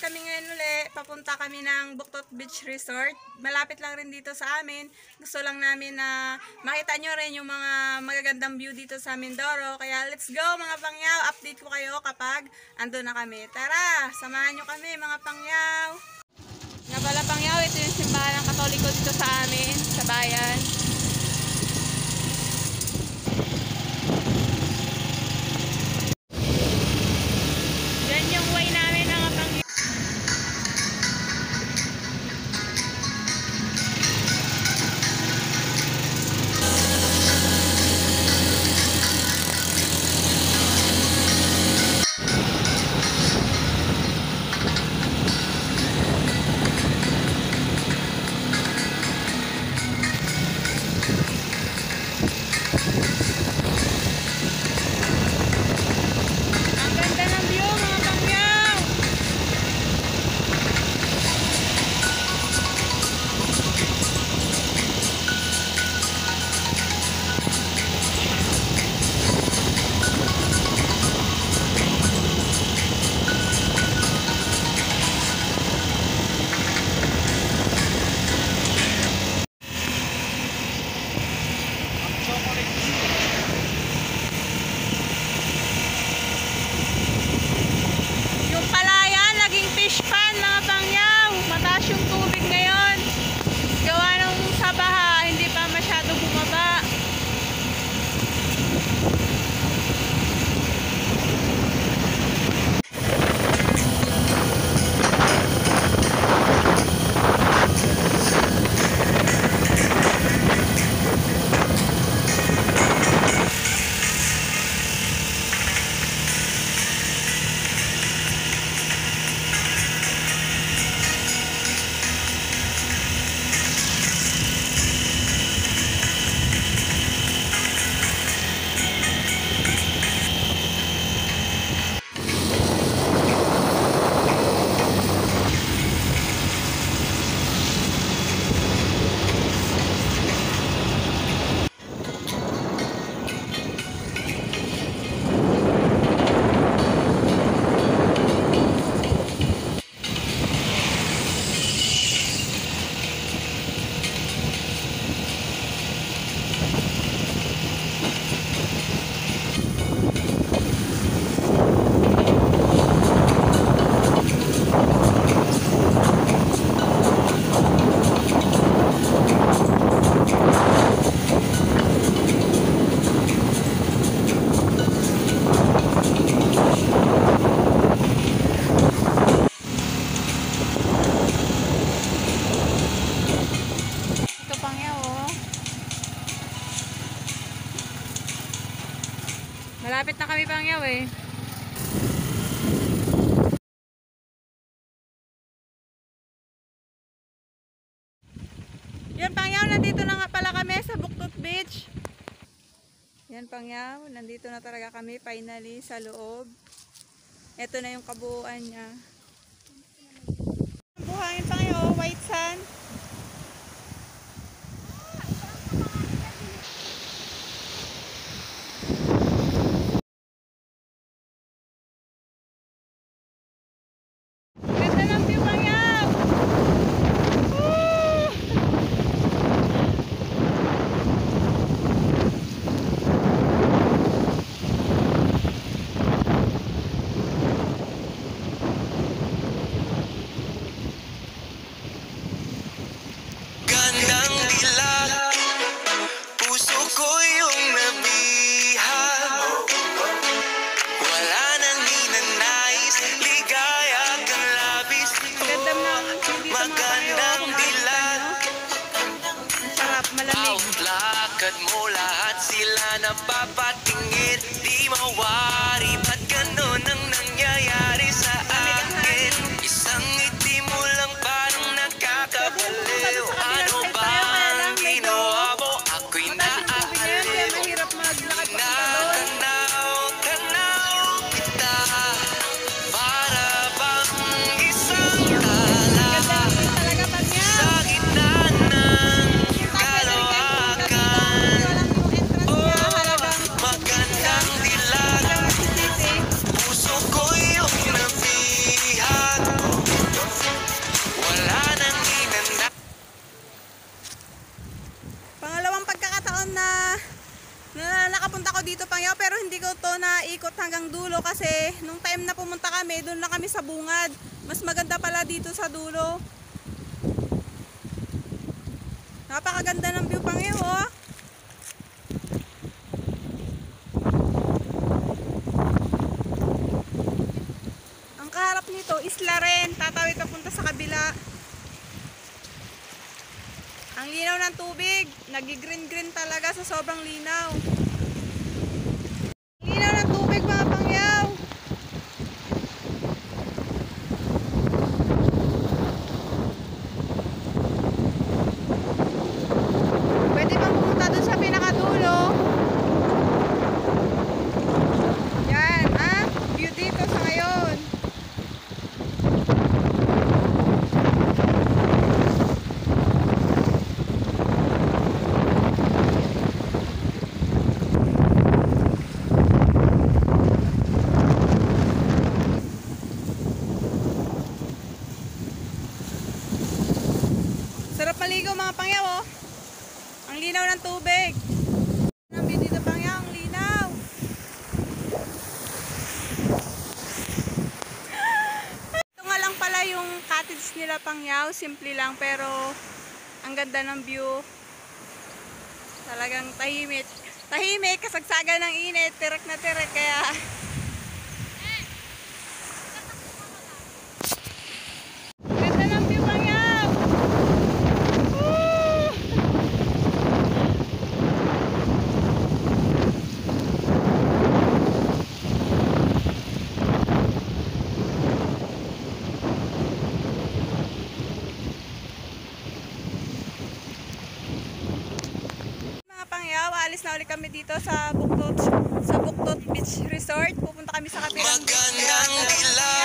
kami ngayon uli. Papunta kami ng Buktot Beach Resort. Malapit lang rin dito sa amin. Gusto lang namin na makita nyo rin yung mga magagandang view dito sa Mindoro. Kaya let's go mga pangyaw. Update ko kayo kapag ando na kami. Tara, samahan nyo kami mga pangyaw. Nga pala pangyaw, ito yung simbahan ng Katoliko dito sa amin, sa bayan. Malapit na kami pangyaw eh. Yan pangyaw, nandito na nga pala kami sa Buktot Beach. Yan pangyaw, nandito na talaga kami finally sa loob. Ito na yung kabuuan niya. Buhangin pangyaw, white sand. Lakad mo lahat sila napapatingin, di mawari, ba't ganon ang nangyayari sa akin? Isang ngiti mo lang parang nakakabaliw. Ano ba ang ginawa mo? Ako'y naaaliw. Tanaw kita, para bang isang tala sa gitna ng pero hindi ko to naikot hanggang dulo kasi nung time na pumunta kami, doon na kami sa bungad. Mas maganda pala dito sa dulo. Napakaganda ng view Pangyaw, oh. Ang kaharap nito, isla rin. Tatawid ka punta sa kabila. Ang linaw ng tubig, nagi-green-green talaga sa sobrang linaw. Linaw ng tubig mga Pangyaw. Pwede bang pumunta dun sa pinakadulo? Yan, ah, view dito sa ngayon. Sarap maligo mga Pangyaw, oh. Ang linaw ng tubig. Ang view dito Pangyaw, ang linaw. Ito nga lang pala yung cottage nila Pangyaw. Simple lang pero ang ganda ng view. Talagang tahimik. Tahimik, kasagsagan ng init. Tirik na tirik kaya... Ganda ng view Pangyaw. Woo! Mga Pangyaw, alis na ulit kami dito sa Buktot Beach Resort. Pupunta kami sa kapilang beach. Magandang dilaw